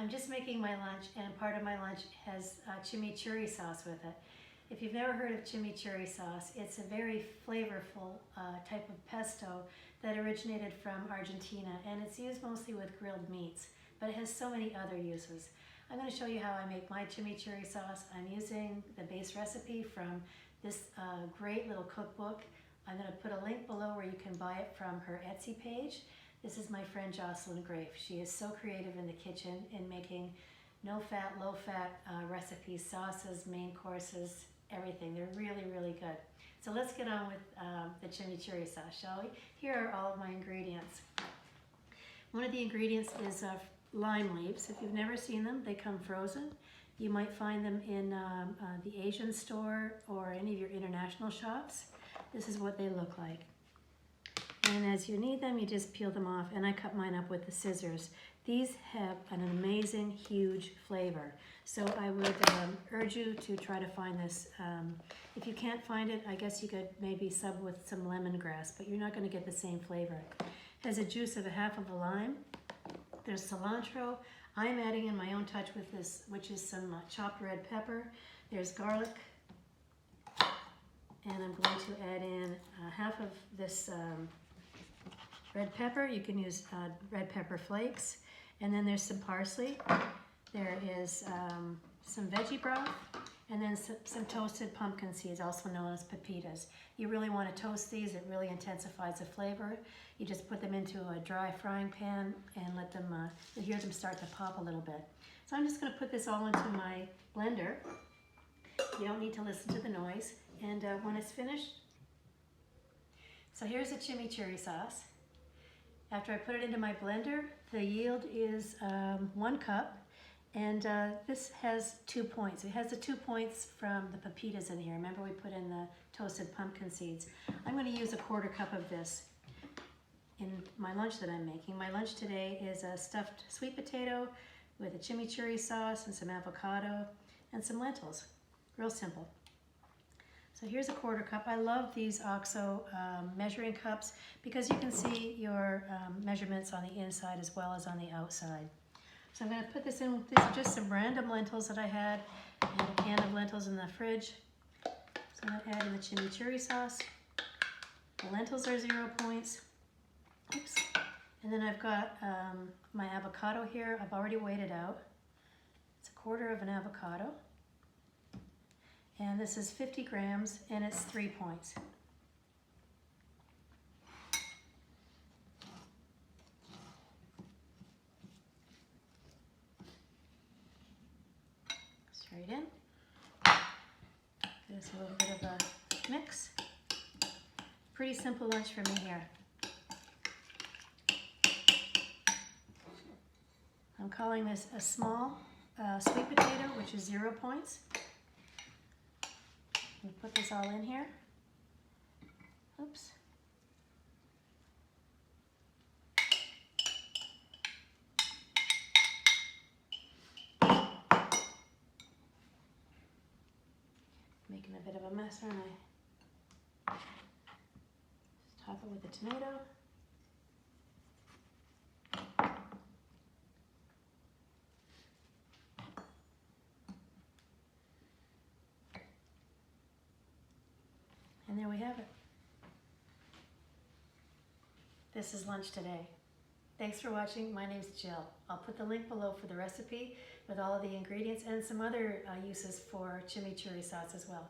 I'm just making my lunch, and part of my lunch has chimichurri sauce with it. If you've never heard of chimichurri sauce, it's a very flavorful type of pesto that originated from Argentina, and it's used mostly with grilled meats, but it has so many other uses. I'm going to show you how I make my chimichurri sauce. I'm using the base recipe from this great little cookbook. I'm going to put a link below where you can buy it from her Etsy page. This is my friend Jocelyn Grafe. She is so creative in the kitchen in making no-fat, low-fat recipes, sauces, main courses, everything. They're really, really good. So let's get on with the chimichurri sauce, shall we? Here are all of my ingredients. One of the ingredients is lime leaves. If you've never seen them, they come frozen. You might find them in the Asian store or any of your international shops. This is what they look like. And as you need them, you just peel them off, and I cut mine up with the scissors. These have an amazing, huge flavor. So I would urge you to try to find this. If you can't find it, I guess you could maybe sub with some lemongrass, but you're not going to get the same flavor. It has a juice of half of a lime. There's cilantro. I'm adding in my own touch with this, which is some chopped red pepper. There's garlic. And I'm going to add in half of this red pepper. You can use red pepper flakes. And then there's some parsley. There is some veggie broth. And then some toasted pumpkin seeds, also known as pepitas. You really want to toast these. It really intensifies the flavor. You just put them into a dry frying pan and let them, you hear them start to pop a little bit. So I'm just going to put this all into my blender. You don't need to listen to the noise. And when it's finished, so here's the chimichurri sauce. After I put it into my blender, the yield is 1 cup. And this has 2 points. It has the 2 points from the pepitas in here. Remember we put in the toasted pumpkin seeds. I'm going to use a 1/4 cup of this in my lunch that I'm making. My lunch today is a stuffed sweet potato with a chimichurri sauce and some avocado and some lentils. Real simple. So here's a 1/4 cup. I love these OXO measuring cups because you can see your measurements on the inside as well as on the outside. So I'm going to put this in. These are just some random lentils that I had. I had a can of lentils in the fridge. So I'm going to add in the chimichurri sauce. The lentils are 0 points. Oops. And then I've got my avocado here. I've already weighed it out. It's a 1/4 of an avocado. And this is 50 grams, and it's 3 points. Straight in. Give us a little bit of a mix. Pretty simple lunch for me here. I'm calling this a small sweet potato, which is 0 points. We put this all in here. Oops. Making a bit of a mess, aren't I? Just top it with the tomato. And there we have it. This is lunch today. Thanks for watching. My name's Jill. I'll put the link below for the recipe with all of the ingredients and some other uses for chimichurri sauce as well.